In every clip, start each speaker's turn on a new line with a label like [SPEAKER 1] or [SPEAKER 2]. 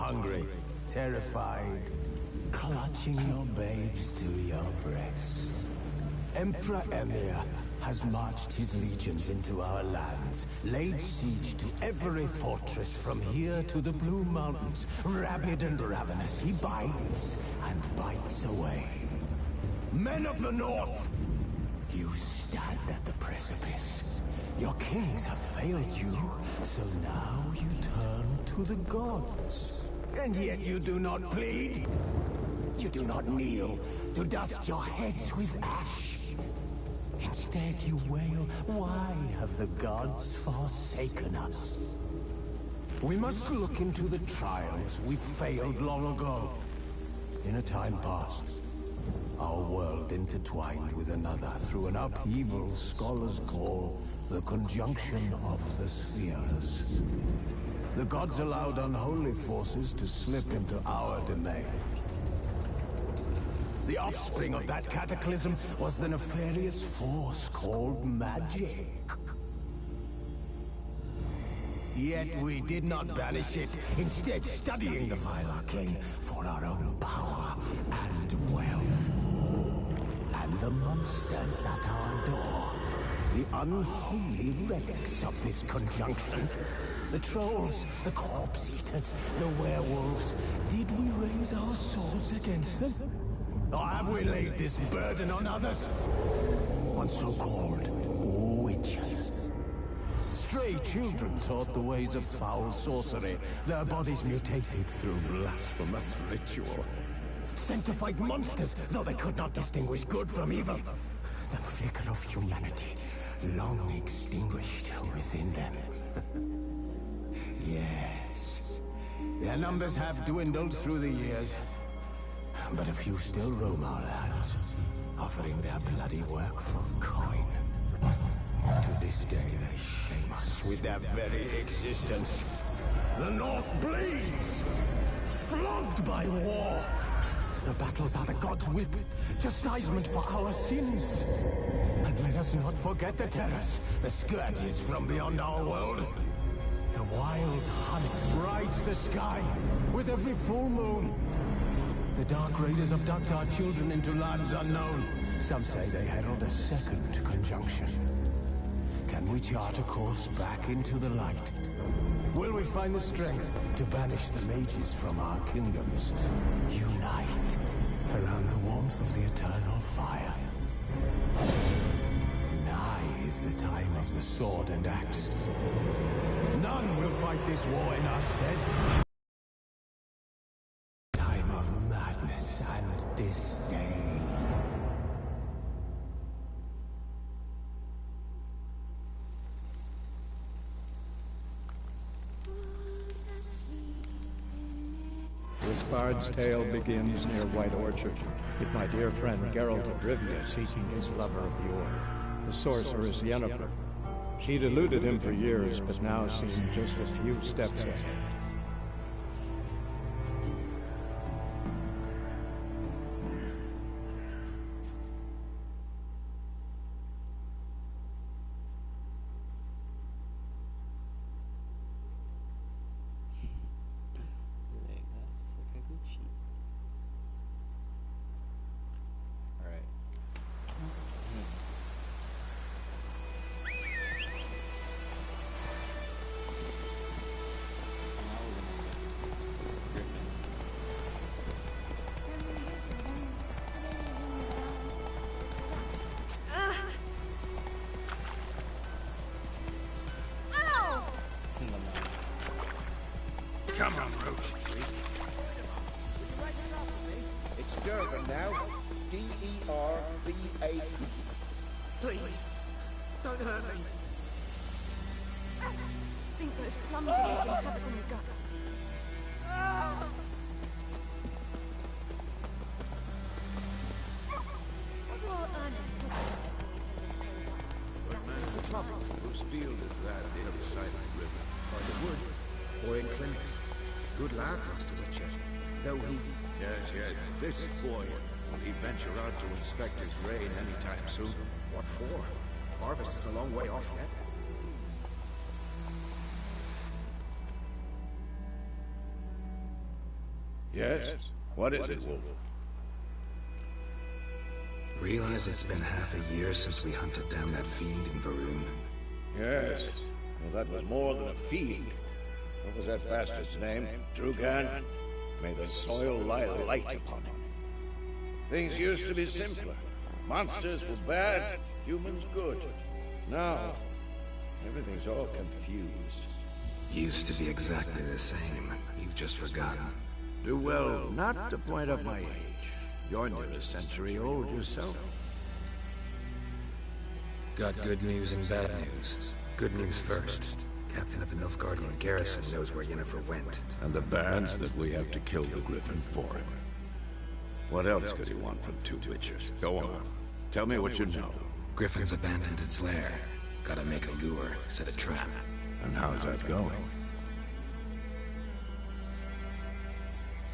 [SPEAKER 1] hungry, terrified, clutching your babes to your breast. Emperor Emir has marched his legions into our lands, laid siege to every fortress from here to the Blue Mountains. Rabid and ravenous, he bites and bites away. Men of the North, you stand at the precipice. Your kings have failed you, so now you turn to the gods. And yet you do not plead. You do not kneel to dust your heads with ash. Instead you wail, why have the gods forsaken us? We must look into the trials we failed long ago. In a time past, our world intertwined with another through an upheaval scholars call the conjunction of the spheres. The gods allowed unholy forces to slip into our domain. The offspring of that cataclysm was the nefarious force called magic. Yet we did not banish it, instead studying the vile arcane for our own power and wealth. And the monsters at our door, the unholy relics of this conjunction. The trolls, the corpse eaters, the werewolves. Did we raise our swords against them? Or have we laid this burden on others? On so-called witches. Stray children taught the ways of foul sorcery, their bodies mutated through blasphemous ritual. Sanctified monsters, though they could not distinguish good from evil. The flicker of humanity, long extinguished within them. Yes, their numbers have dwindled through the years. But a few still roam our lands, offering their bloody work for coin. To this day they shame us with their very existence. The North bleeds, flogged by war. The battles are the gods' whip, chastisement for our sins. And let us not forget the terrors, the scourges from beyond our world. The wild hunt rides the sky with every full moon. The Dark Raiders abduct our children into lands unknown. Some say they herald a second conjunction. Can we chart a course back into the light? Will we find the strength to banish the mages from our kingdoms? Unite around the warmth of the eternal fire. Nigh is the time of the sword and axe. None will fight this war in our stead. Disdain.
[SPEAKER 2] This bard's tale begins near White Orchard, with my dear friend Geralt of Rivia seeking his lover of yore, the sorceress Yennefer. She'd eluded him for years, but now seemed just a few steps ahead.
[SPEAKER 3] Come on, Roach. It's Durban now. D-E-R-V-A-P.
[SPEAKER 4] Please, don't hurt me. I think those plums are making havoc on your gut. What do our earnest prophecies do to this tales
[SPEAKER 3] What man for trouble? Whose field is that the other side of the river?
[SPEAKER 5] By the wood, or in clinics. Good lad, Master Witcher. Though he...
[SPEAKER 3] Yes, this boy. Will he venture out to inspect his grain anytime soon?
[SPEAKER 5] What for? Harvest is a long way off yet.
[SPEAKER 3] Yes? What is it, Wolf?
[SPEAKER 5] Realize it's been half a year since we hunted down that fiend in Varun?
[SPEAKER 3] Yes. Well, that was more than a fiend. What was that bastard's name? Drugan? May the soil lie light upon him. Things used to be simpler. Monsters were bad, humans good. Now, everything's all confused.
[SPEAKER 5] Used to be exactly the same. You've just forgotten.
[SPEAKER 3] Do well not to point up my age. You're nearly a century old yourself.
[SPEAKER 5] Got good news and bad news. Good news first. Captain of the Nilfgaardian garrison knows where Yennefer went.
[SPEAKER 3] And the bad's that we have to kill the Griffin for him. What else could he want from two witchers? Go on. Tell me what you know.
[SPEAKER 5] Griffin's abandoned its lair. Gotta make a lure, set a trap.
[SPEAKER 3] And how's that going?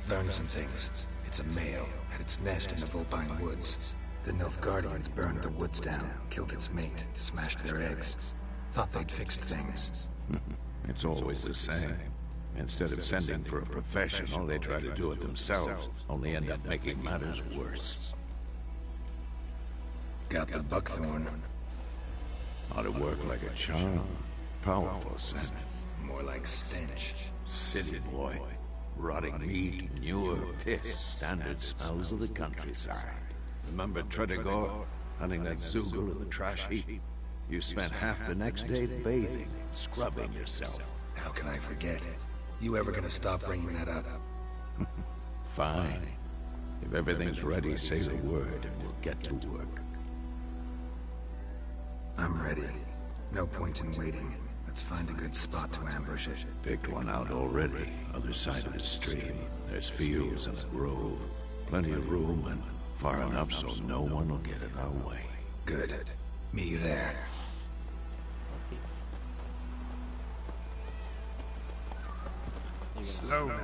[SPEAKER 5] Learned some things. It's a male, had its nest in the Vulpine Woods. The Nilfgaardians burned the woods down, killed its mate, smashed their eggs. Thought they'd fixed things.
[SPEAKER 3] It's always the same. Instead of sending for a professional, they try to do it themselves, only end up making matters worse.
[SPEAKER 5] Got the buckthorn.
[SPEAKER 3] Ought to work like a charm. Powerful scent.
[SPEAKER 5] More like stench.
[SPEAKER 3] City boy. Rotting meat, manure, piss. Standard smells of the countryside. Remember Tredegor? Hunting that Zoogle in the trash heap? You spent half the next day bathing, scrubbing yourself.
[SPEAKER 5] How can I forget? You ever gonna stop bringing that up?
[SPEAKER 3] Fine. If everything's ready, say the word and we'll get to work.
[SPEAKER 5] I'm ready. No point in waiting. Let's find a good spot to ambush it.
[SPEAKER 3] Picked one out already. Other side of the stream. There's fields and a grove. Plenty of room and far enough so no one will get in our way.
[SPEAKER 5] Good. Meet you there.
[SPEAKER 6] Slow now.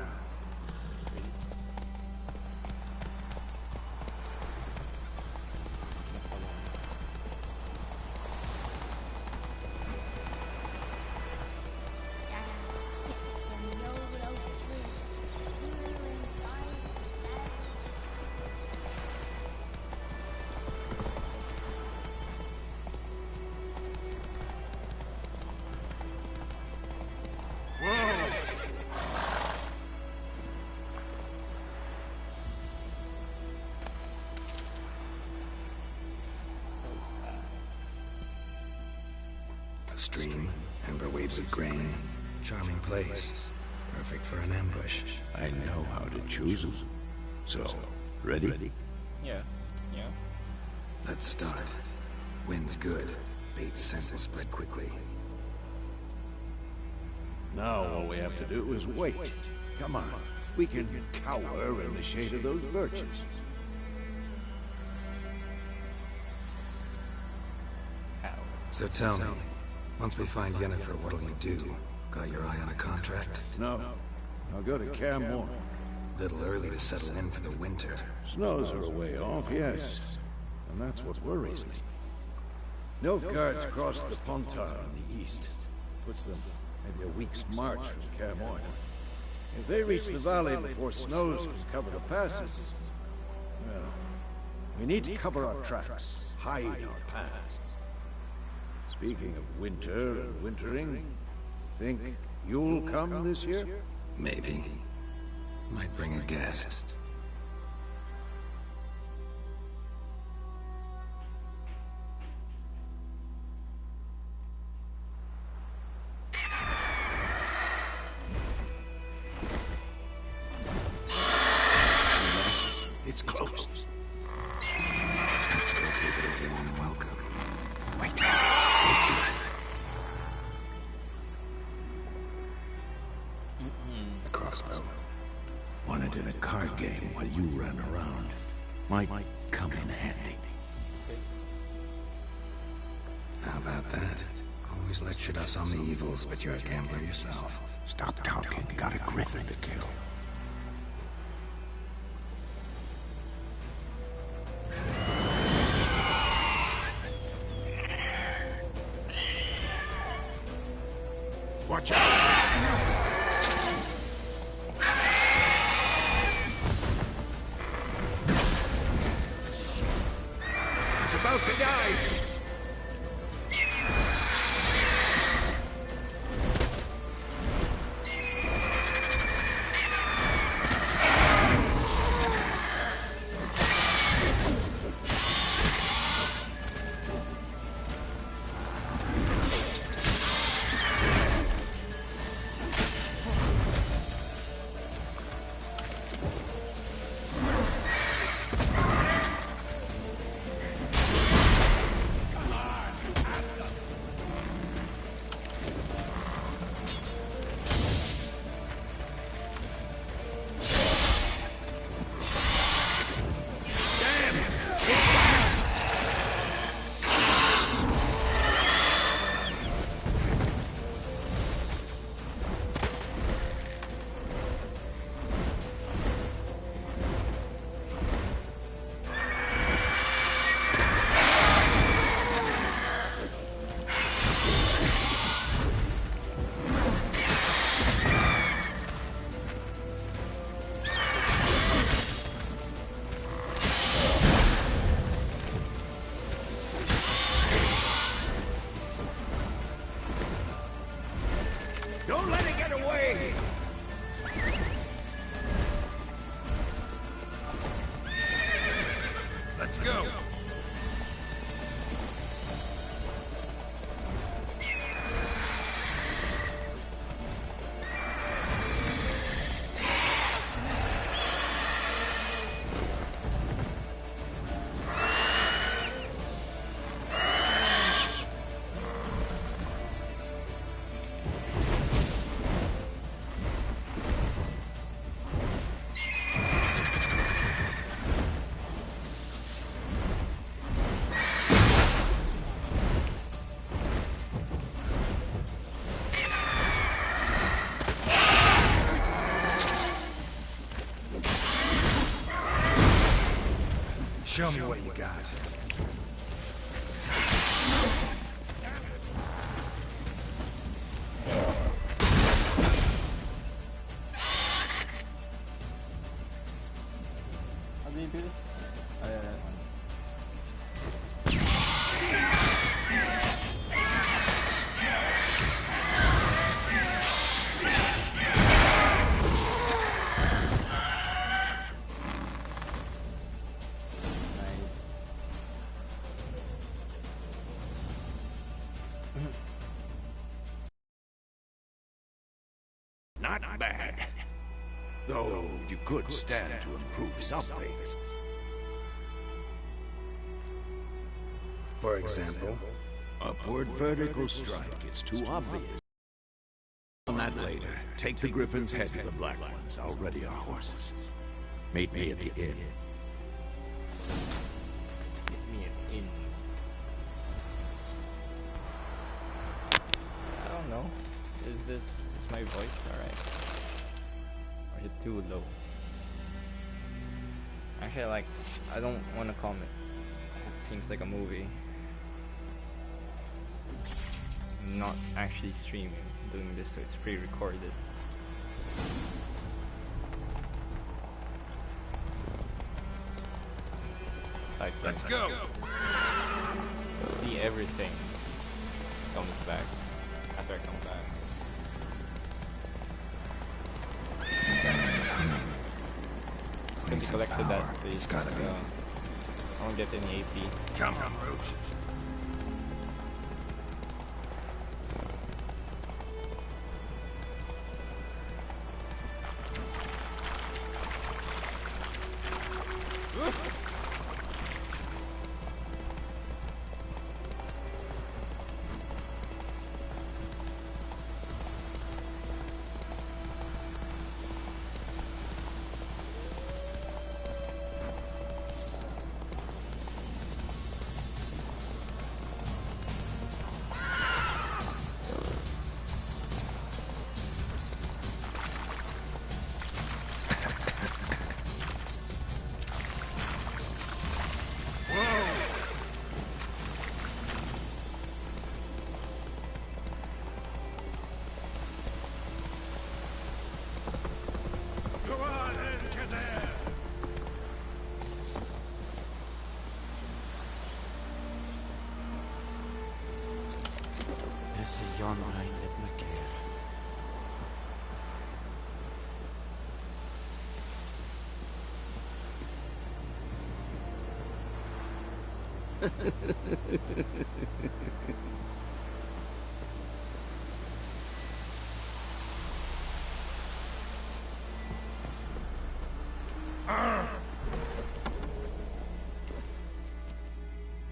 [SPEAKER 5] A stream, amber waves of grain. Charming place. Perfect for an ambush.
[SPEAKER 3] I know how to choose them. So, ready?
[SPEAKER 6] Yeah.
[SPEAKER 5] Let's start. Wind's good. Bait's scent will spread quickly.
[SPEAKER 3] Now all we have to do is wait. Come on. We can cower in the shade of those birches.
[SPEAKER 5] So tell me, once we find Yennefer, what'll you do? Got your eye on a contract?
[SPEAKER 3] No. I'll go to Kaer Morhen.
[SPEAKER 5] Little early to settle in for the winter.
[SPEAKER 3] Snows are a way off, yes. And that's what worries me. Nilfgaard's crossed the Pontar in the east. Puts them maybe a week's march from Kaer Morhen. If they reach the valley before snows can cover the passes, well, we need to cover our tracks, hide our paths. Speaking of winter and wintering, think you'll come this year?
[SPEAKER 5] Maybe. Might bring a guest.
[SPEAKER 3] It's close.
[SPEAKER 5] Let's go give it a warm welcome.
[SPEAKER 3] Wait.
[SPEAKER 5] A crossbow.
[SPEAKER 3] Won it in a card game while you ran around. Might come in handy.
[SPEAKER 5] How about that? Always lectured us on the evils, but you're a gambler yourself.
[SPEAKER 3] Stop talking. Got a griffin to kill. Watch out! about to die! Don't let it get away! Let's go! Show me what you got.
[SPEAKER 6] How do you do this? Oh, yeah, that one.
[SPEAKER 3] Not bad. Though you could stand to improve some things.
[SPEAKER 5] For example?
[SPEAKER 3] Upward vertical strike. It's too obvious. On that later. Take the Griffin's head to the Black Ones. I'll ready our horses. Meet me at the inn.
[SPEAKER 6] Get me an inn. I don't know. Is my voice alright? Or is it too low? Actually, I don't want to comment. It seems like a movie. I'm not actually streaming, doing this, so it's pre-recorded.
[SPEAKER 3] Let's go!
[SPEAKER 6] See everything comes back after I come back. Since I collected that, please.
[SPEAKER 5] It's gotta be.
[SPEAKER 6] I won't get any AP.
[SPEAKER 3] Come on, Roach.
[SPEAKER 1] Andrein et Macaire.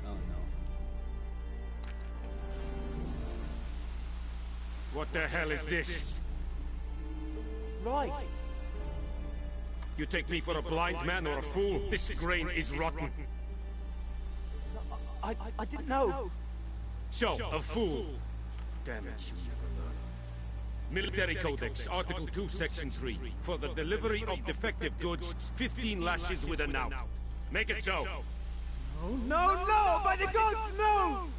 [SPEAKER 6] Oh no.
[SPEAKER 7] What the hell is this?
[SPEAKER 1] Right.
[SPEAKER 7] You take me for a blind man or a fool? This grain is rotten.
[SPEAKER 1] I didn't know.
[SPEAKER 7] So, a fool. Damn it, you never learn. Military Codex, Article 2, Section 3. For the delivery of defective goods, 15 lashes with a knout. Make it so.
[SPEAKER 1] No, no! By the gods, no!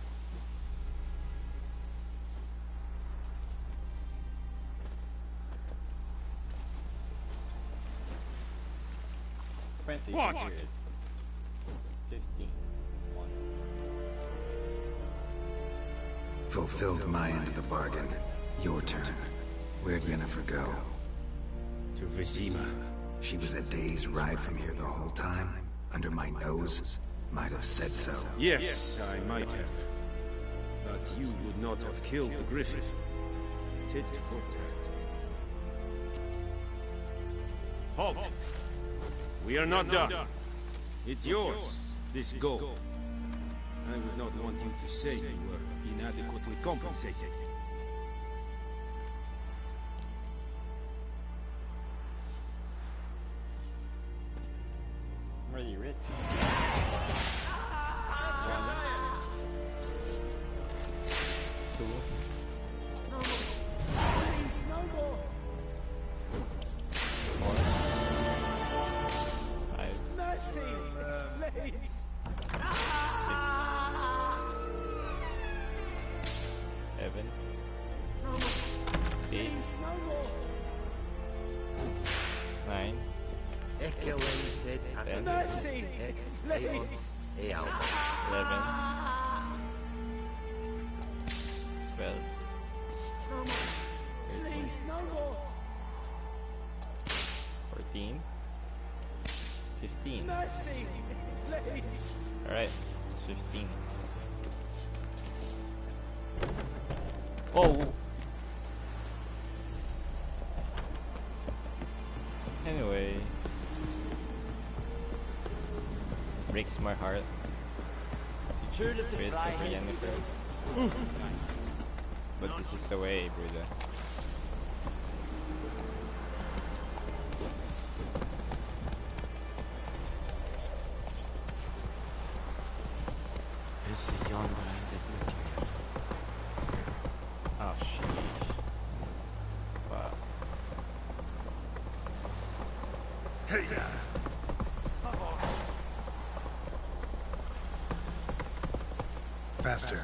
[SPEAKER 7] What?
[SPEAKER 6] 15. 1.
[SPEAKER 5] Fulfilled my end of the bargain. Your turn. Where'd Yennefer go?
[SPEAKER 7] To Vizima.
[SPEAKER 5] She was a day's ride from here the whole time? Under my nose? Might have said so.
[SPEAKER 7] Yes, I might have. But you would not have killed the Griffin. Tit for tat. Halt! We are not done. It's yours, this gold. I would not want you to say you were inadequately compensated.
[SPEAKER 6] I'm really rich.
[SPEAKER 1] Please, no more!
[SPEAKER 6] 5.
[SPEAKER 1] Mercy! Please!
[SPEAKER 6] 7. 8.
[SPEAKER 1] Please, no more!
[SPEAKER 6] 9.
[SPEAKER 1] Mercy! Please!
[SPEAKER 6] 11. 12.
[SPEAKER 1] Please, no more!
[SPEAKER 6] 14. 15.
[SPEAKER 1] Mercy! Please!
[SPEAKER 6] Alright, 15. Oh! Anyway. Breaks my heart. Rid of Yennefer. But this is the way, brother.
[SPEAKER 1] This is yonder end of Macaire.
[SPEAKER 6] Oh, sheesh. Wow.
[SPEAKER 7] Hey!
[SPEAKER 5] Faster.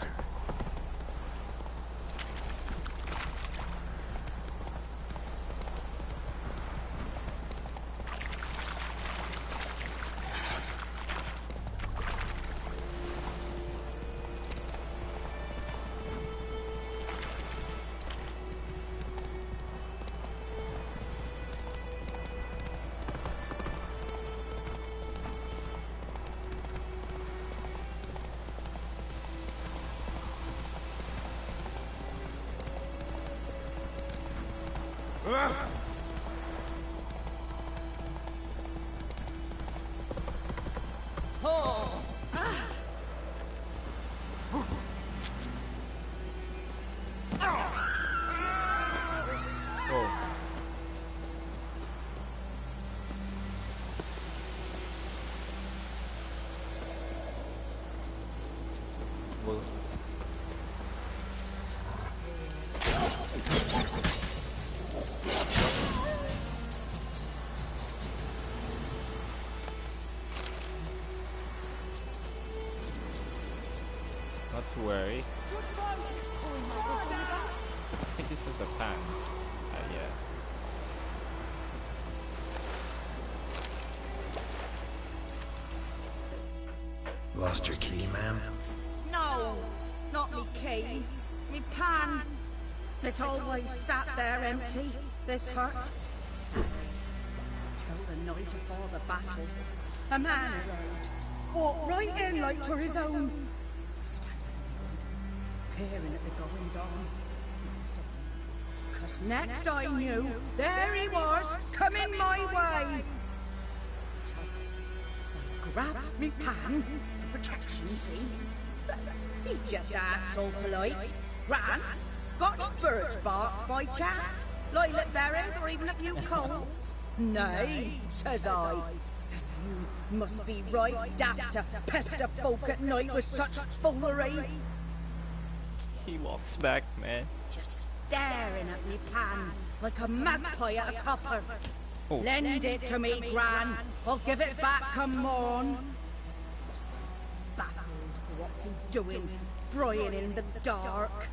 [SPEAKER 6] Oh. Well. Not to worry. I think this was a pan. Yeah.
[SPEAKER 5] Lost your key, ma'am?
[SPEAKER 4] No, not me key. Me pan. It's always sat there empty, this hut. That is, till the night before the battle. A man arrived, walked right in like 'twere his own. Standing in the window, peering at the goings-on. 'Cause next I knew, there he was, coming my way. So I grabbed me pan for protection, see? He just asked all polite. Gran, got birch bark by chance? Lilac berries or even a few coals? Nay, says I. And you must be right daft to pester folk at night with such foolery.
[SPEAKER 6] He was smacked, man.
[SPEAKER 4] Just staring at me pan like a magpie at a copper.
[SPEAKER 6] Oh.
[SPEAKER 4] Lend it to me, Gran. I'll give it back come morn. Baffled for what's he doing, frying in the dark.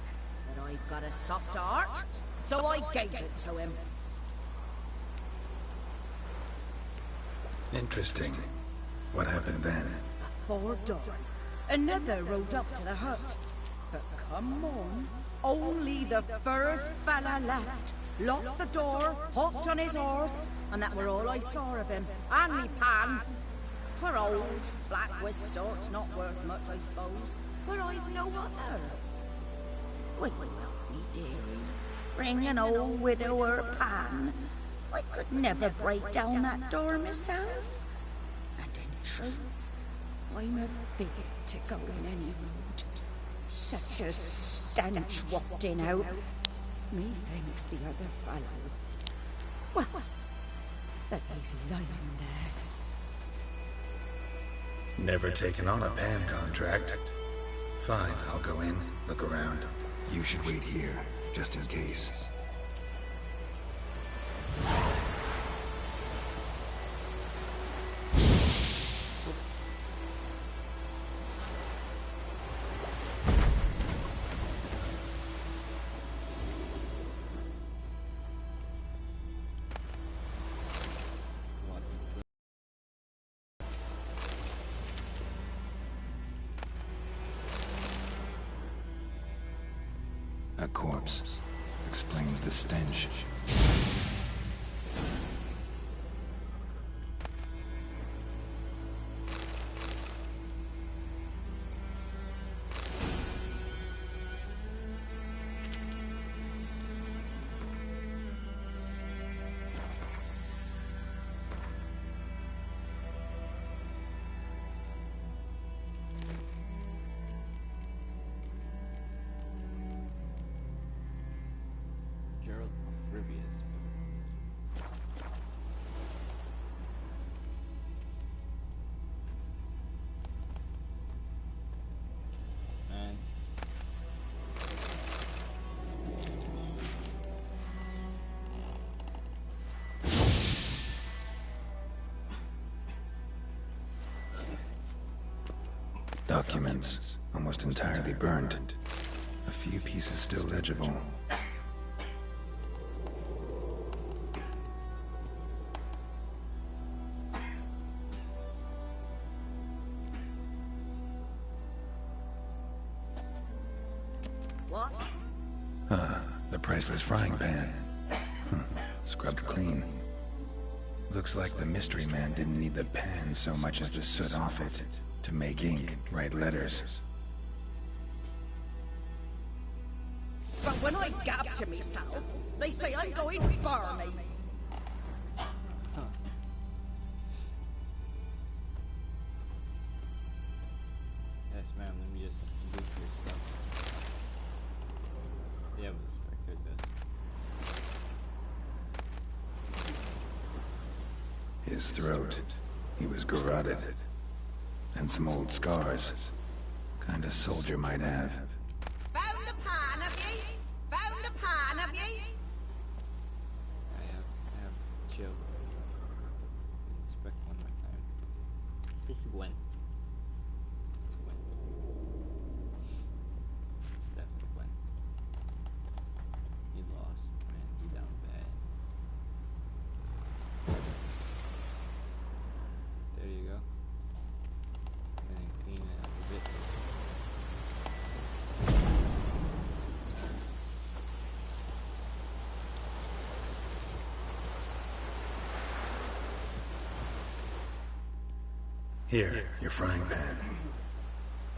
[SPEAKER 4] But I've got a soft heart, so I gave it to him.
[SPEAKER 5] Interesting. What happened then?
[SPEAKER 4] Before dawn, another rode up to the hut. But come on, only the first fella left. Locked the door, hopped on his horse, and that were all I saw of him. And me pan. 'Twere old, black with sort, not worth much, I suppose. But I've no other. Will you help me, dearie? Bring an old widower pan. I could never break down that door myself. And in truth, I'm afeard to go in any road. Such a stench wafting out. Methinks the other fellow. Well, that he's lying there.
[SPEAKER 5] Never taken on a pan contract. Fine, I'll go in, look around. You should wait here, just in case. A corpse explains the stench. Documents, almost entirely burned. A few pieces still legible.
[SPEAKER 4] What?
[SPEAKER 5] The priceless frying pan. Scrubbed clean. Looks like the mystery man didn't need the pan so much as the soot off it. To make ink, write letters.
[SPEAKER 4] But when I gab to myself, they say I'm going barmy.
[SPEAKER 6] Yes, ma'am, let me just loot your stuff. Yeah, but this.
[SPEAKER 5] His throat. He was garroted. And some old scars. Kind of soldier might have.
[SPEAKER 4] Found the pan, have ye? Found the pan, have ye?
[SPEAKER 6] I have chill. Inspect one more time. Is this Gwen? It's Gwen. It's definitely Gwen. He lost, man. He down bad. There you go. And then clean it up a bit.
[SPEAKER 5] Here, your frying pan.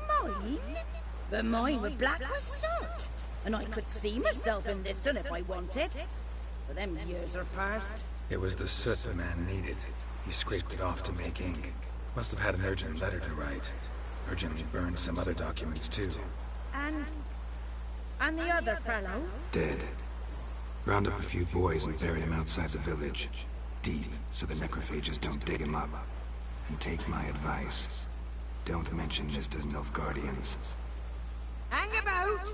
[SPEAKER 4] Mine? But mine were black with soot. And I could see myself in this one if I wanted. But them years are past.
[SPEAKER 5] It was the soot the man needed. He scraped it off to make ink. Must have had an urgent letter to write. Urgently burned some other documents too.
[SPEAKER 4] And the other fellow?
[SPEAKER 5] Dead. Round up a few boys and bury him outside the village. Deep, so the necrophages don't dig him up. And take my advice. Don't mention this to Nilfgaardians.
[SPEAKER 4] Hang about!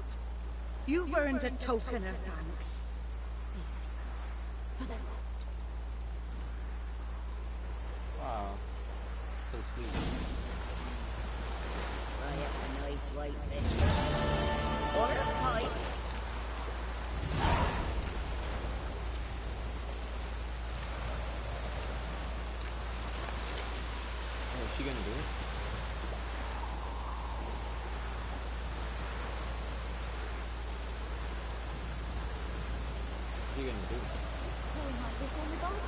[SPEAKER 4] You've earned a token of thanks. Here's for the road.
[SPEAKER 6] Wow. So sweet.
[SPEAKER 4] I have a nice white fish. Or a pipe.
[SPEAKER 6] What's she gonna do? What's she gonna do?
[SPEAKER 4] Pouring like this on the boat.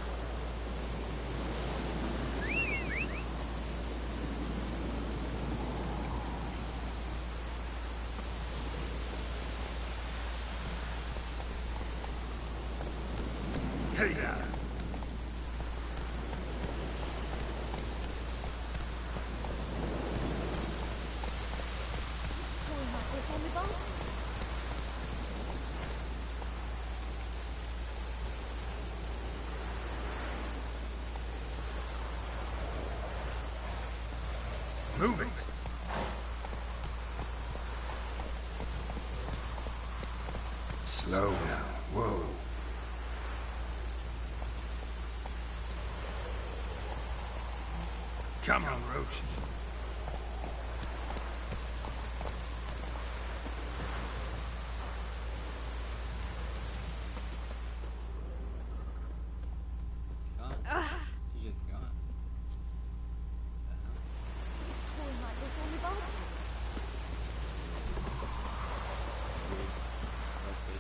[SPEAKER 3] Hey now.
[SPEAKER 4] Pouring like this on the boat.
[SPEAKER 3] Move it.
[SPEAKER 5] Slow now. Whoa.
[SPEAKER 3] Come on, Roach.
[SPEAKER 6] Gone. She just gone.
[SPEAKER 4] Pouring like this on the boat.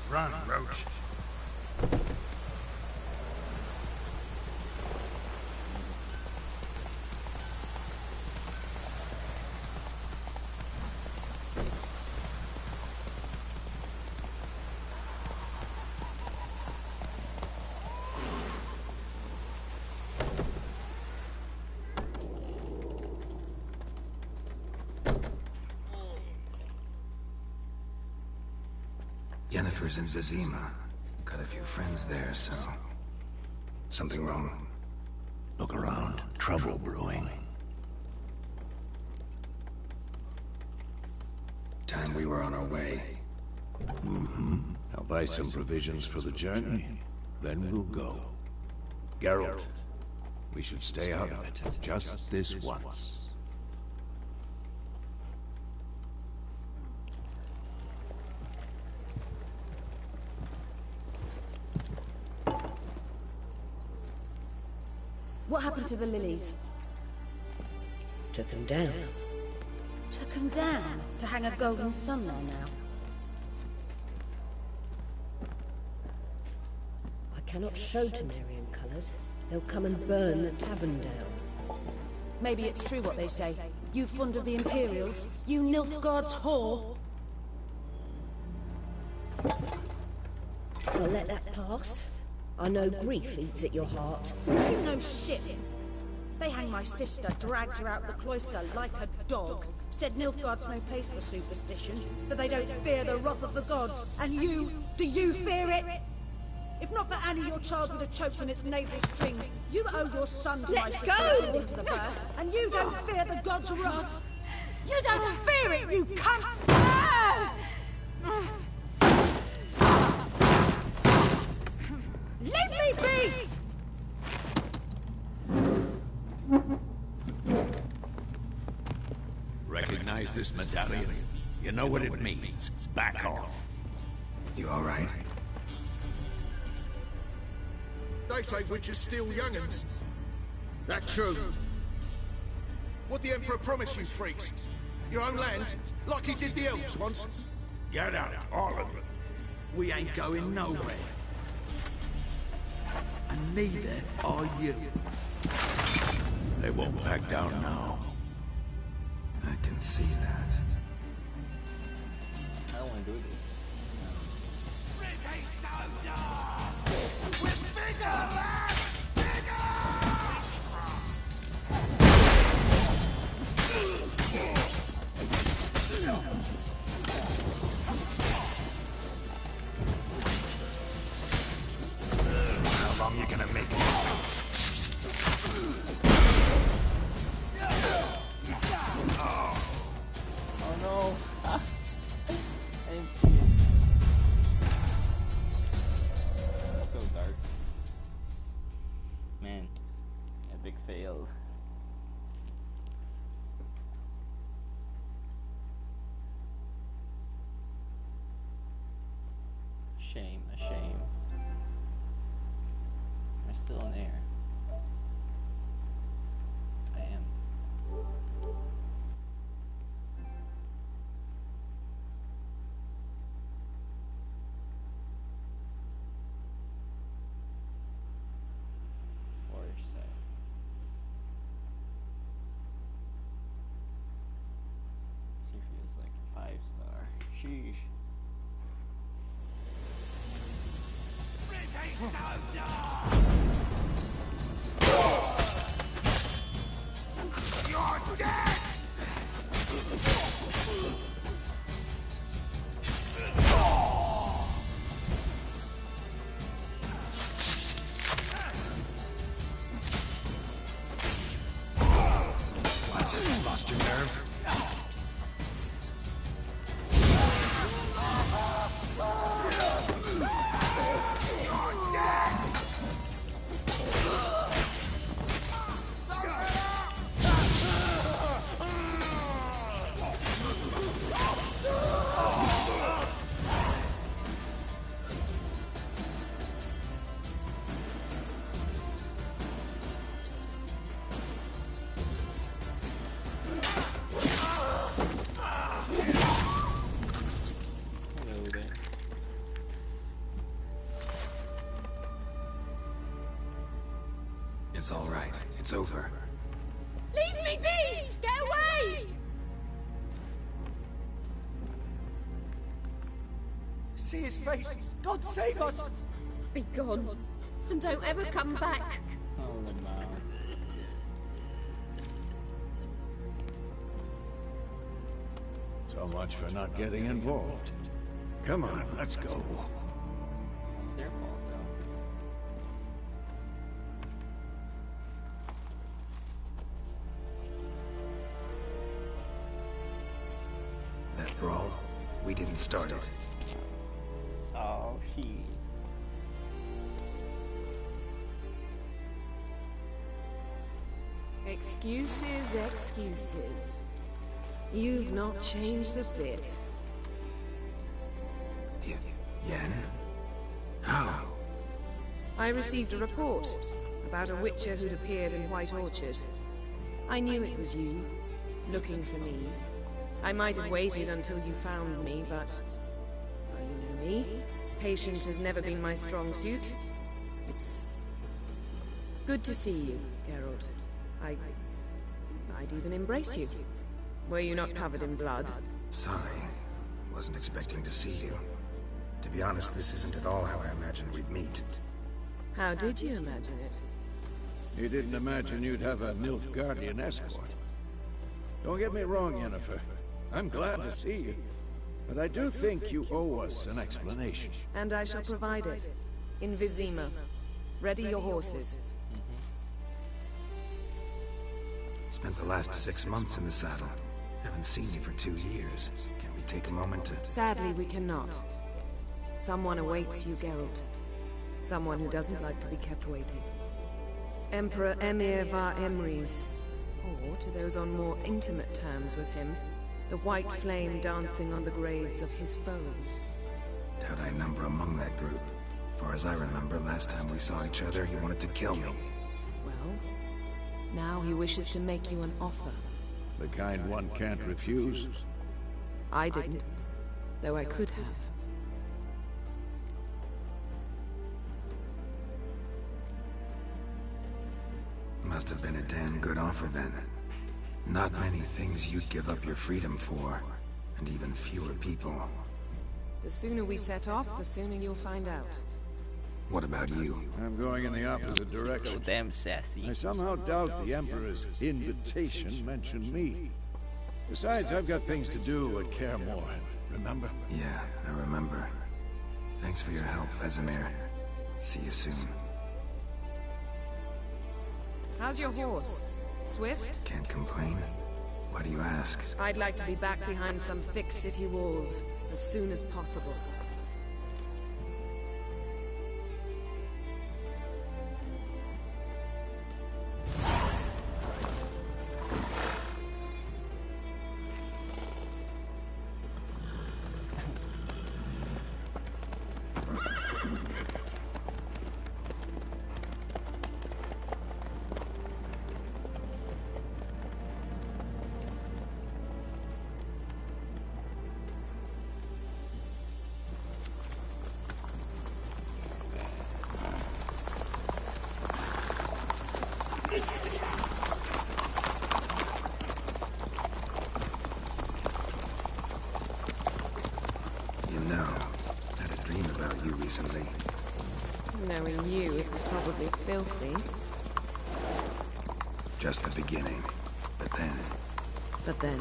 [SPEAKER 3] Run, Roach.
[SPEAKER 5] Yennefer's in Vizima. Got a few friends there, so... Something wrong?
[SPEAKER 1] Look around. Trouble brewing.
[SPEAKER 5] Time we were on our way.
[SPEAKER 1] I'll buy some provisions for the journey. Then we'll go. Geralt, we should stay out of it. Just this once.
[SPEAKER 8] What happened to the lilies?
[SPEAKER 9] Took him down.
[SPEAKER 8] Took them down to hang a golden sun there now.
[SPEAKER 9] I cannot show Temerian colours. They'll come and burn the tavern down.
[SPEAKER 8] Maybe it's true what they say. You fond of the Imperials? You Nilfgaard's whore?
[SPEAKER 9] I'll let that pass. I know grief eats at your heart.
[SPEAKER 8] You know shit. They hanged my sister, dragged her out the cloister like a dog. Said Nilfgaard's no place for superstition, that they don't fear the wrath of the gods. And you, do you fear it? If not for Annie, your child would have choked on its navel string. You owe your son to my sister attending to the birth, and you don't fear the gods' wrath. You don't fear it, you cunt! Leave me be!
[SPEAKER 1] Recognize this medallion? You know what it means. Back off.
[SPEAKER 5] You alright?
[SPEAKER 7] They say witches steal young'uns. That true? What the Emperor promised you freaks? Your own land? Like he did the elves once?
[SPEAKER 3] Get out, all of them.
[SPEAKER 7] We ain't going nowhere. And neither are you.
[SPEAKER 1] They won't back down now.
[SPEAKER 5] can see that.
[SPEAKER 6] I don't want to do this.
[SPEAKER 5] How long you gonna make it?
[SPEAKER 6] Oh no! So dark. Man, epic fail. Shame, a shame. Am I still in air? I am. Warrior set. She feels like a 5-star. Sheesh.
[SPEAKER 1] You're dead!
[SPEAKER 5] What? Lost your nerve?
[SPEAKER 6] Hello there.
[SPEAKER 5] It's all right. It's over.
[SPEAKER 8] Leave me be! Get away!
[SPEAKER 1] See his face! God save us!
[SPEAKER 8] Be gone, and don't ever come back.
[SPEAKER 6] Oh no.
[SPEAKER 3] So much for not getting involved. Come on, let's go.
[SPEAKER 6] It's their fault though.
[SPEAKER 5] That brawl, we didn't start it.
[SPEAKER 6] Oh, she.
[SPEAKER 9] Excuses, excuses. You've not changed a bit.
[SPEAKER 5] Yen? How?
[SPEAKER 9] I received a report about a witcher who'd appeared in White Orchard. I knew it was you, looking for me. I might have waited until you found me, but... well, you know me. Patience has never been my strong suit. It's... good to see you, Geralt. I'd even embrace you. Were you not covered in blood?
[SPEAKER 5] Sorry. Wasn't expecting to see you. To be honest, this isn't at all how I imagined we'd meet.
[SPEAKER 9] How did you imagine it?
[SPEAKER 3] You didn't imagine you'd have a Nilfgaardian escort. Don't get me wrong, Yennefer. I'm glad to see you. But I do think you owe us an explanation.
[SPEAKER 9] And I shall provide it. In Vizima. Ready your horses.
[SPEAKER 5] Spent the last 6 months in the saddle. Haven't seen you for 2 years. Can we take a moment to...
[SPEAKER 9] Sadly, we cannot. Someone awaits you, Geralt. Someone who doesn't like to be kept waiting. Emperor Emir var Emrys. Or, to those on more intimate terms with him, the white flame dancing on the graves of his foes.
[SPEAKER 5] Doubt I number among that group. Far as I remember, last time we saw each other, he wanted to kill me.
[SPEAKER 9] Well, now he wishes to make you an offer.
[SPEAKER 3] The kind one can't refuse.
[SPEAKER 9] I didn't, though I could have.
[SPEAKER 5] Must have been a damn good offer then. Not many things you'd give up your freedom for, and even fewer people.
[SPEAKER 9] The sooner we set off, the sooner you'll find out.
[SPEAKER 5] What about you?
[SPEAKER 3] I'm going in the opposite
[SPEAKER 6] So
[SPEAKER 3] direction.
[SPEAKER 6] damn sassy.
[SPEAKER 3] I somehow doubt the Emperor's invitation mentioned me. Besides, I've got things to do at Kaer Morhen, remember?
[SPEAKER 5] Yeah, I remember. Thanks for your help, Vesemir. See you soon.
[SPEAKER 9] How's your horse? Swift?
[SPEAKER 5] Can't complain. Why do you ask?
[SPEAKER 9] I'd like to be back behind some thick city walls as soon as possible.
[SPEAKER 5] You know, I had a dream about you recently.
[SPEAKER 9] Knowing you, it was probably filthy.
[SPEAKER 5] Just the beginning. But then...
[SPEAKER 9] But then...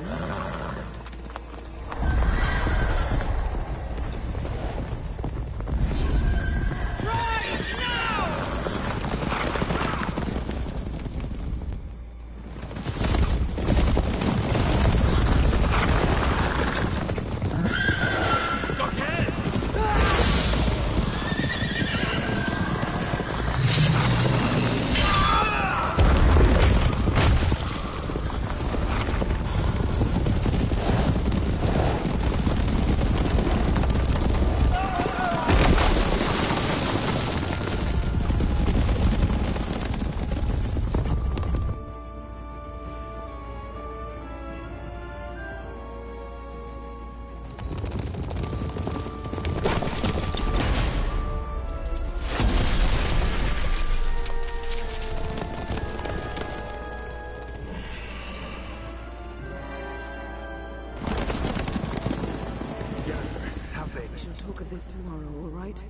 [SPEAKER 9] Talk of this tomorrow, all right?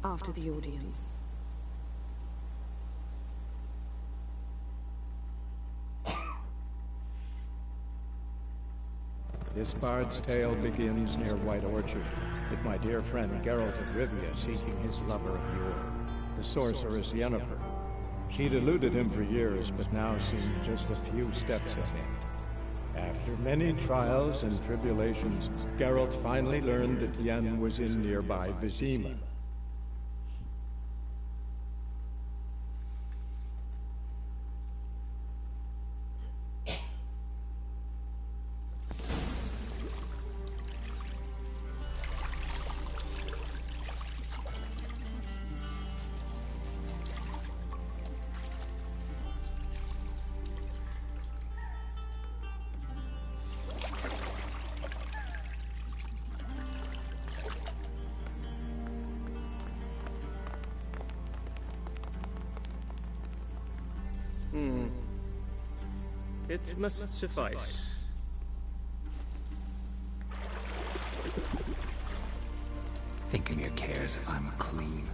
[SPEAKER 9] After the audience.
[SPEAKER 2] This bard's tale begins near White Orchard, with my dear friend Geralt of Rivia seeking his lover of yore, the sorceress Yennefer. She'd eluded him for years, but now seemed just a few steps ahead. After many trials and tribulations, Geralt finally learned that Yen was in nearby Vizima.
[SPEAKER 10] It must suffice.
[SPEAKER 5] Thinking cares if I'm clean.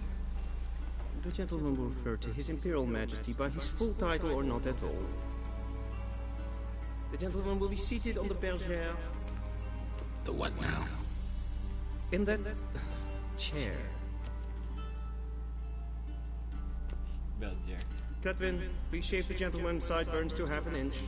[SPEAKER 10] The gentleman will refer to His Imperial Majesty by his full title or not at all. The gentleman will be seated on the bergère.
[SPEAKER 5] The what now?
[SPEAKER 10] In that chair.
[SPEAKER 6] Belgier.
[SPEAKER 10] Cletwin, please shave the gentleman's sideburns to half an inch.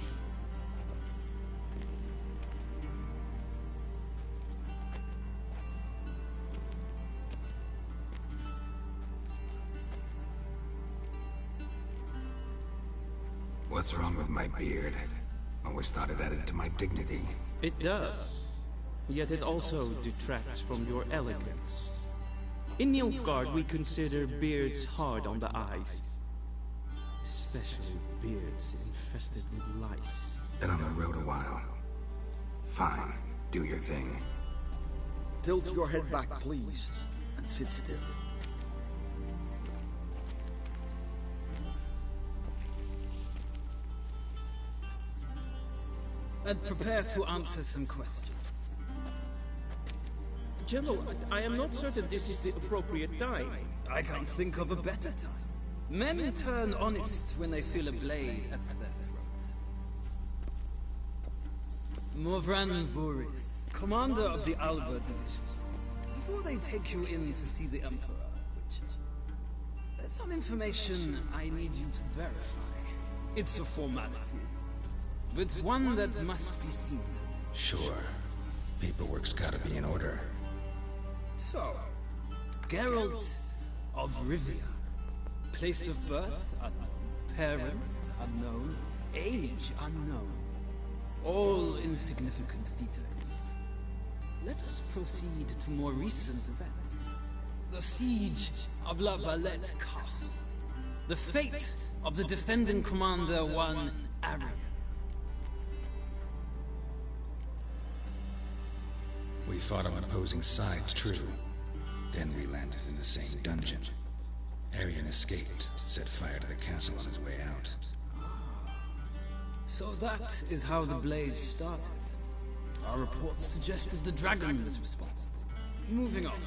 [SPEAKER 5] What's wrong with my beard? Always thought it added to my dignity.
[SPEAKER 10] It does. Yet it also detracts from your elegance. In Nilfgaard, we consider beards hard on the eyes. Especially beards infested with lice.
[SPEAKER 5] Been on the road a while. Fine, do your thing.
[SPEAKER 11] Tilt your head back, please, and sit still.
[SPEAKER 12] and prepare to answer some questions.
[SPEAKER 10] General, I am not certain this is the appropriate time.
[SPEAKER 12] I can't think of a better time. Men turn honest when they feel a blade at their throat. Morvran Voris, commander of the Alba Division. Before they take you in to see the Emperor, there's some information I need you to verify. It's a formality, but one that must be seen to.
[SPEAKER 5] Sure. Paperwork's gotta be in order.
[SPEAKER 12] So, Geralt of Rivia. Place of birth unknown. Parents unknown. Age unknown. All insignificant details. Let us proceed to more recent events. The siege of La Valette Castle. The fate of the defending commander, one Arian.
[SPEAKER 5] We fought on opposing sides, true. Then we landed in the same dungeon. Arian escaped, set fire to the castle on his way out.
[SPEAKER 12] So that is how the blaze started. Our reports suggested the dragon was responsible. Moving on.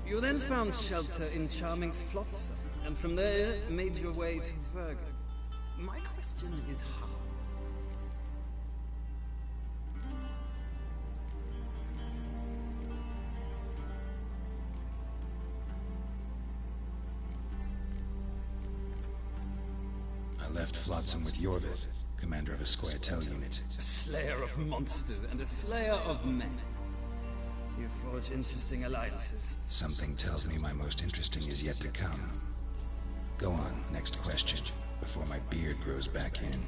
[SPEAKER 12] You then found shelter in charming Flotsam, and from there made your way to Vergen. My question is how?
[SPEAKER 5] I left Flotsam with Yorvith, commander of a Squirtel unit.
[SPEAKER 12] A slayer of monsters and a slayer of men. You forge interesting alliances.
[SPEAKER 5] Something tells me my most interesting is yet to come. Go on, next question, before my beard grows back in.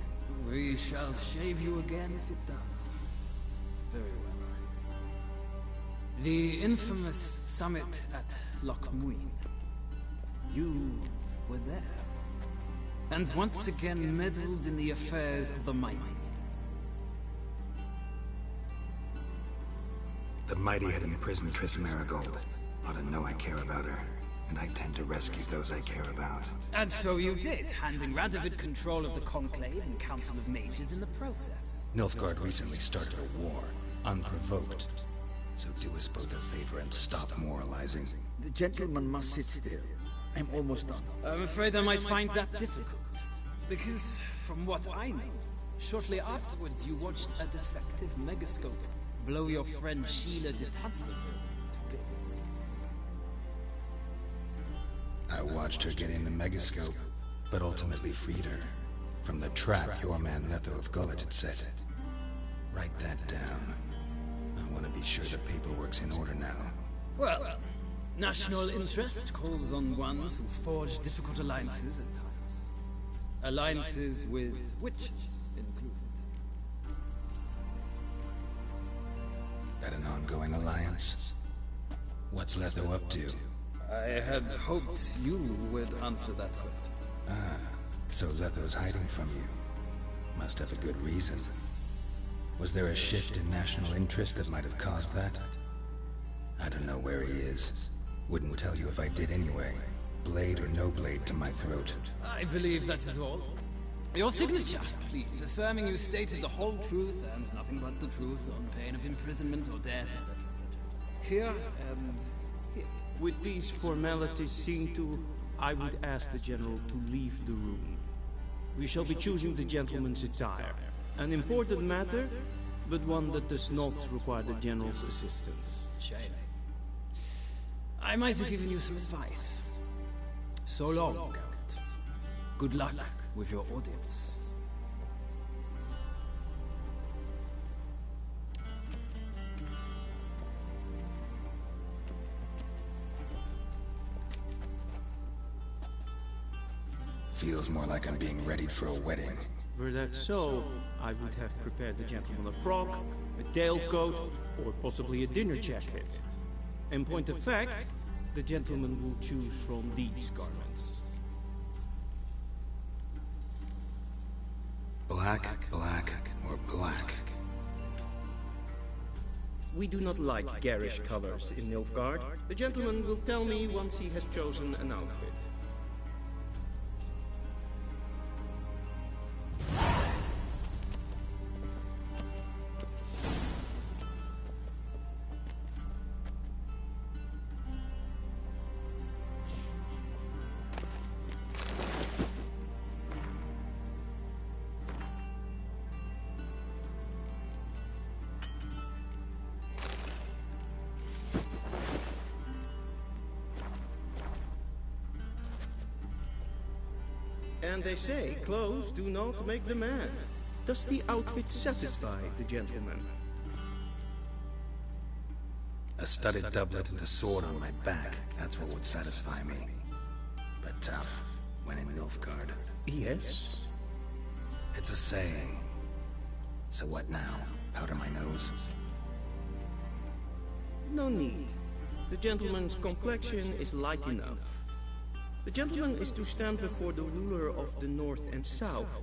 [SPEAKER 12] We shall shave you again if it does. Very well. The infamous summit at Loch Muin. You were there. And once again meddled in the affairs of the mighty.
[SPEAKER 5] The mighty had imprisoned Triss Marigold. Ought to know I care about her, and I tend to rescue those I care about.
[SPEAKER 12] And so you did, handing Radovid control of the Conclave and Council of Mages in the process.
[SPEAKER 5] Nilfgaard recently started a war, unprovoked. So do us both a favor and stop moralizing.
[SPEAKER 11] The gentleman must sit still. I'm almost done.
[SPEAKER 12] I'm afraid I might find that difficult. Because, from what I know, shortly afterwards you watched a defective megascope blow your friend Sheila de Tanseville to bits.
[SPEAKER 5] I watched her get in the megascope, but ultimately freed her from the trap your man Letho of Gullet had set. Write that down. I want to be sure the paperwork's in order now.
[SPEAKER 12] Well, national interest calls on one to forge difficult alliances at times. Alliances with witches included.
[SPEAKER 5] That an ongoing alliance? What's Letho up to?
[SPEAKER 12] I had hoped you would answer that question.
[SPEAKER 5] Ah, so Letho's hiding from you. Must have a good reason. Was there a shift in national interest that might have caused that? I don't know where he is. Wouldn't tell you if I did anyway. Blade or no blade to my throat. I
[SPEAKER 12] believe that is all. Your signature, please, affirming you stated the whole truth and nothing but the truth on pain of imprisonment or death, etc., etc. Here and here.
[SPEAKER 10] With these formalities seen to, I would ask the General to leave the room. We shall be choosing the gentleman's attire. An important matter, but one that does not require the General's assistance.
[SPEAKER 12] Shame. I might have given you some advice. So long, Geralt. Good luck with your audience.
[SPEAKER 5] Feels more like I'm being readied for a wedding.
[SPEAKER 10] Were that so, I would have prepared the gentleman a frock, a tailcoat, or possibly a dinner jacket. In point of fact, the gentleman will choose from these garments.
[SPEAKER 5] Black, black, or black?
[SPEAKER 10] We do not like garish colors in Nilfgaard. The gentleman will tell me once he has chosen an outfit. And they say clothes do not make the man. Does the outfit satisfy the gentleman?
[SPEAKER 5] A studded doublet and a sword on my back, that's what would satisfy me. But tough, when in Nilfgaard.
[SPEAKER 10] Yes?
[SPEAKER 5] It's a saying. So what now? Powder my nose?
[SPEAKER 10] No need. The gentleman's complexion is light enough. The gentleman is to stand before the ruler of the North and South.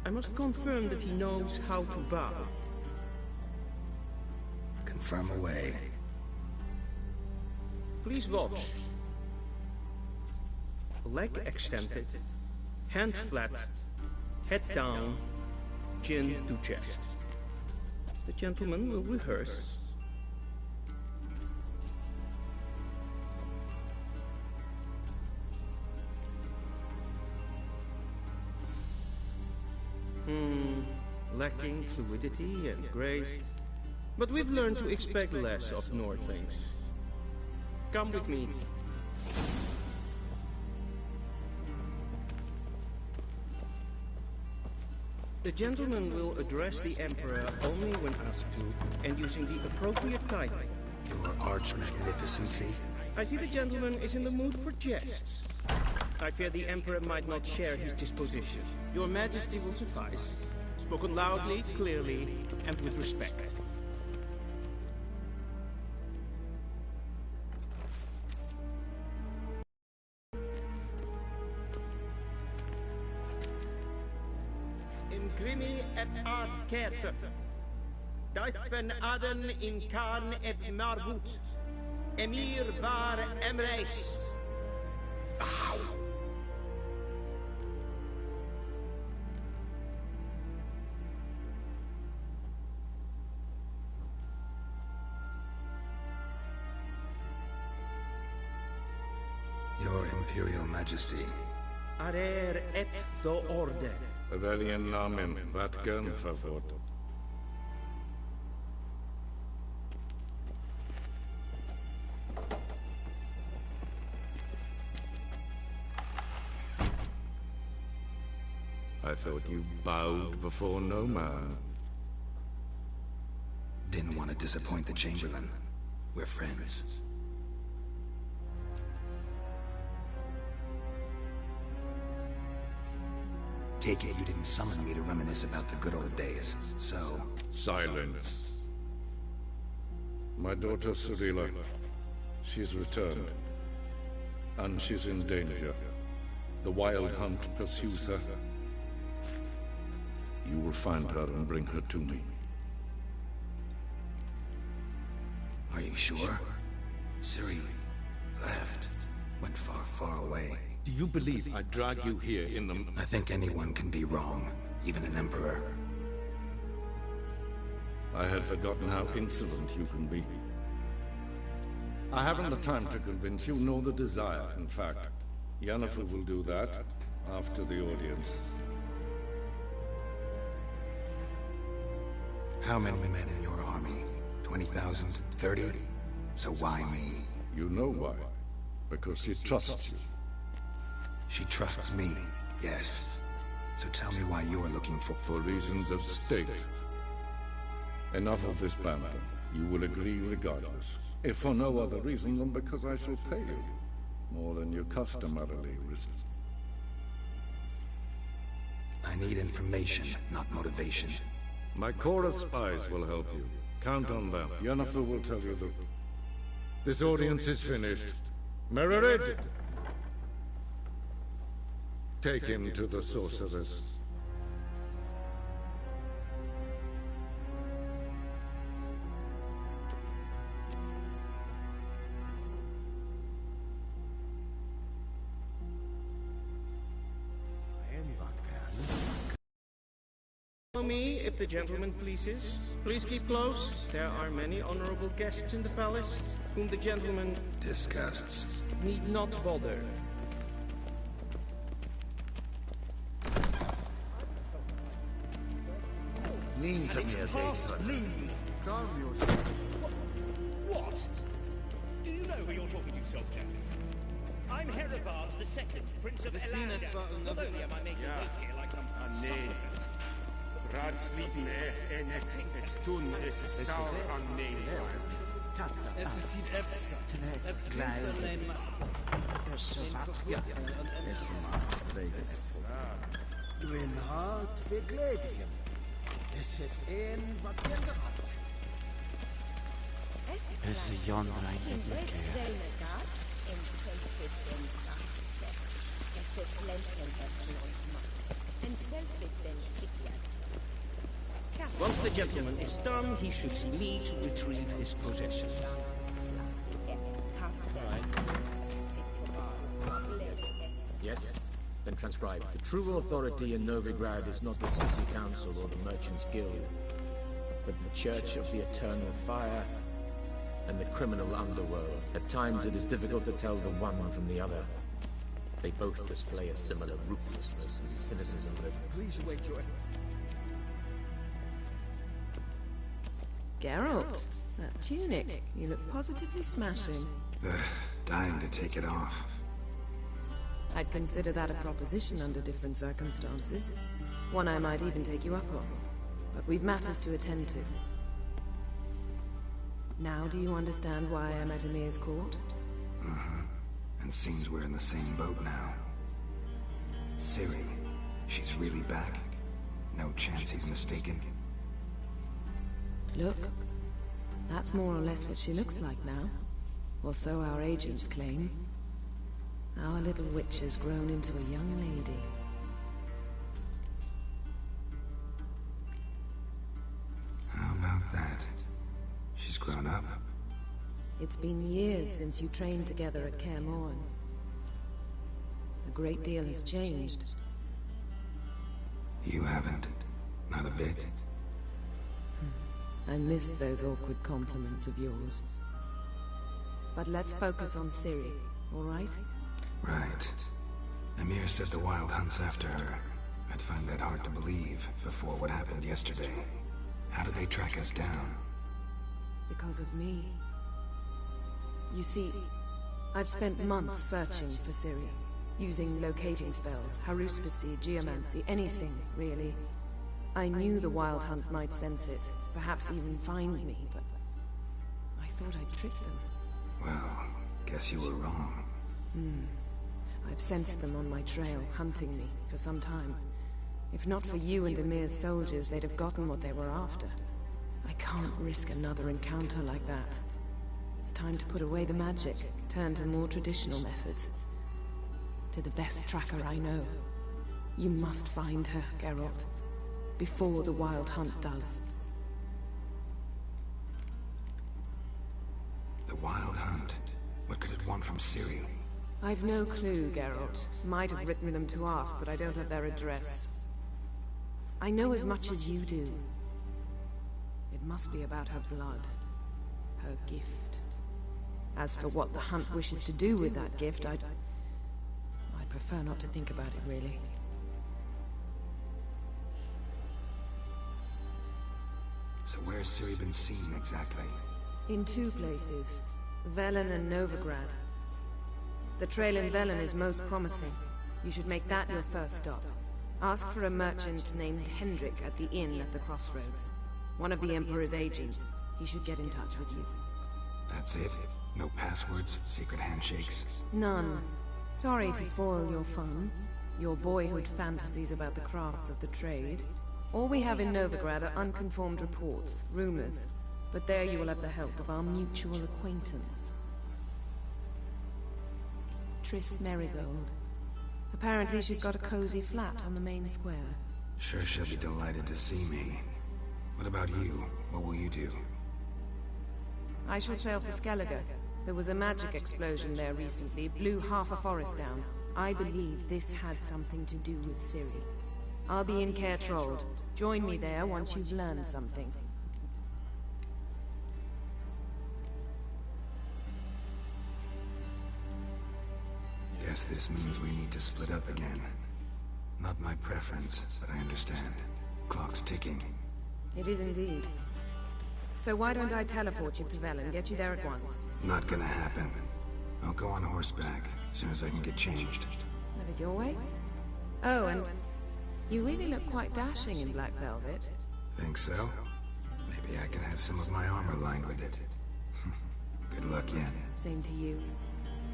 [SPEAKER 10] I must confirm that he knows how to bow.
[SPEAKER 5] Confirm away.
[SPEAKER 10] Please watch. Leg extended, hand flat, head down, chin to chest. The gentleman will rehearse. Lacking fluidity and grace. But we've learned to expect less of Nordlings. Come with me. The gentleman will address the Emperor only when asked to, and using the appropriate title.
[SPEAKER 5] Your Arch-Magnificency?
[SPEAKER 10] I see the gentleman is in the mood for jests. I fear the Emperor might not share his disposition. Your Majesty will suffice. Spoken loudly, clearly, and with respect. Imgrimi et art kerzer. Daifen aden in Khan et Marvut. Emir var Emreis. Bow.
[SPEAKER 5] Your Imperial Majesty.
[SPEAKER 10] Arer et do orde.
[SPEAKER 7] Valian namen, vatgan favor. I thought you bowed before no man.
[SPEAKER 5] Didn't want to disappoint the Chamberlain. We're friends. Take it you didn't summon me to reminisce about the good old days, so...
[SPEAKER 7] Silence. My daughter Cirilla, she's returned. And she's in danger. The Wild Hunt pursues her. You will find her and bring her to me.
[SPEAKER 5] Are you sure? Ciri left. Went far, far away.
[SPEAKER 7] Do you believe I drag you here in the...
[SPEAKER 5] I think anyone can be wrong, even an emperor.
[SPEAKER 7] I had forgotten how insolent you can be. I haven't the time to convince you, nor the desire, in fact. Yennefer will do that after the audience.
[SPEAKER 5] How many men in your army? 20,000? 30? So why me?
[SPEAKER 7] You know why. Because she trusts you.
[SPEAKER 5] She trusts me, yes. So tell me why you're looking for...
[SPEAKER 7] For reasons of state. Enough of this banter. You will agree regardless. If for no other reason than because I shall pay you. More than you customarily risk.
[SPEAKER 5] I need information, not motivation.
[SPEAKER 7] My corps of spies will help you. Count on them. Yennefer will tell you that... This audience is finished. Mererid! Take him to the sorceress.
[SPEAKER 10] Follow me, if the gentleman pleases. Please keep close. There are many honorable guests in the palace, whom the gentleman...
[SPEAKER 5] disgusts.
[SPEAKER 10] ...need not bother.
[SPEAKER 11] It's past noon. Calm yourself.
[SPEAKER 13] What? Do you know who you're talking to, Soldier? I'm Herivard the Second, Prince of Elander. Not only am I made to wait here like some supplicant.
[SPEAKER 7] Rad sleepen net is toen is a sour unnamed.
[SPEAKER 12] Es ist die Epster. Prince alleen maar.
[SPEAKER 11] Es maastreges. Dwyn hart vergledium. Es is een wat je gehad.
[SPEAKER 10] Es ist Jondra in
[SPEAKER 13] Once the gentleman is done, he should see me to retrieve his possessions.
[SPEAKER 14] Yes? Then transcribe. The true authority in Novigrad is not the city council or the merchants' guild, but the Church of the Eternal Fire and the criminal underworld. At times it is difficult to tell the one from the other. They both display a similar ruthlessness and cynicism that...
[SPEAKER 11] Please wait your...
[SPEAKER 9] Geralt, that tunic. You look positively smashing.
[SPEAKER 5] Dying to take it off.
[SPEAKER 9] I'd consider that a proposition under different circumstances. One I might even take you up on. But we've matters to attend to. Now do you understand why I'm at Emir's court?
[SPEAKER 5] And seems we're in the same boat now. Ciri, she's really back. No chance he's mistaken.
[SPEAKER 9] Look, that's more or less what she looks like now. Or so our agents claim. Our little witch has grown into a young lady.
[SPEAKER 5] How about that? She's grown up.
[SPEAKER 9] It's been years since you trained together at Kaer Morhen. A great deal has changed.
[SPEAKER 5] You haven't. Not a bit.
[SPEAKER 9] I missed those awkward compliments of yours. But let's focus on Ciri, all right?
[SPEAKER 5] Right. Emir said the Wild Hunt's after her. I'd find that hard to believe before what happened yesterday. How did they track us down?
[SPEAKER 9] Because of me. You see, I've spent months searching for Ciri, using locating spells, haruspicy, geomancy, anything, really. I knew the Wild Hunt might sense it, perhaps even find me, but I thought I'd tricked them.
[SPEAKER 5] Well, guess you were wrong.
[SPEAKER 9] I've sensed them on my trail, hunting me, for some time. If not for you and Emir's soldiers, they'd have gotten what they were after. I can't risk another encounter like that. It's time to put away the magic, turn to more traditional methods. To the best tracker I know. You must find her, Geralt. Before the Wild Hunt does.
[SPEAKER 5] The Wild Hunt? What could it want from Ciri?
[SPEAKER 9] I've no clue, Geralt. Might have written them to ask, but I don't have their address. I know as much as you do. It must be about her blood. Her gift. As for what the Hunt wishes to do with that gift, I'd prefer not to think about it, really.
[SPEAKER 5] So where's Ciri been seen, exactly?
[SPEAKER 9] In two places. Velen and Novigrad. The trail in Velen is most promising. You should make that your first stop. Ask for a merchant named Hendrik at the inn at the crossroads. One of the Emperor's agents. He should get in touch with you.
[SPEAKER 5] That's it? No passwords? Secret handshakes?
[SPEAKER 9] None. Sorry to spoil your fun. Your boyhood fantasies about the crafts of the trade. All we have in Novigrad are unconfirmed reports, rumors. But there you will have the help of our mutual acquaintance. Triss Merigold. Apparently she's got a cozy flat on the main square.
[SPEAKER 5] Sure she'll be delighted to see me. What about you? What will you do?
[SPEAKER 9] I shall sail for Skellige. There was a magic explosion there recently, blew half a forest down. I believe this had something to do with Ciri. I'll be in Caer Trolde. Join me there once you've learned something.
[SPEAKER 5] Guess this means we need to split up again. Not my preference, but I understand. Clock's ticking.
[SPEAKER 9] It is indeed. So why don't I teleport you to Velen, get you there at once?
[SPEAKER 5] Not gonna happen. I'll go on horseback, as soon as I can get changed.
[SPEAKER 9] Have it your way? Oh, and you really look quite dashing in black velvet.
[SPEAKER 5] Think so? Maybe I can have some of my armor lined with it. Good luck, Yen.
[SPEAKER 9] Same to you.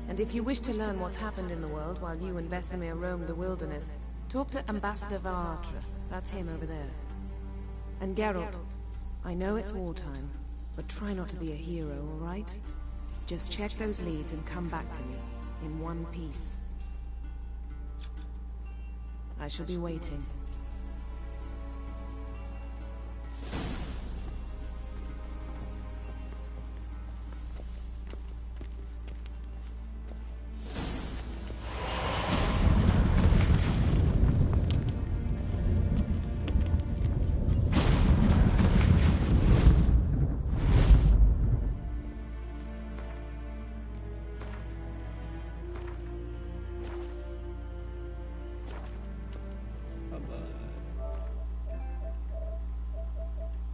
[SPEAKER 9] And if you wish to learn what's happened in the world while you and Vesemir roamed the wilderness, talk to Ambassador Varatra. That's him over there. And Geralt, I know it's wartime, but try not to be a hero, all right? Just check those leads and come back to me, in one piece. I shall be waiting.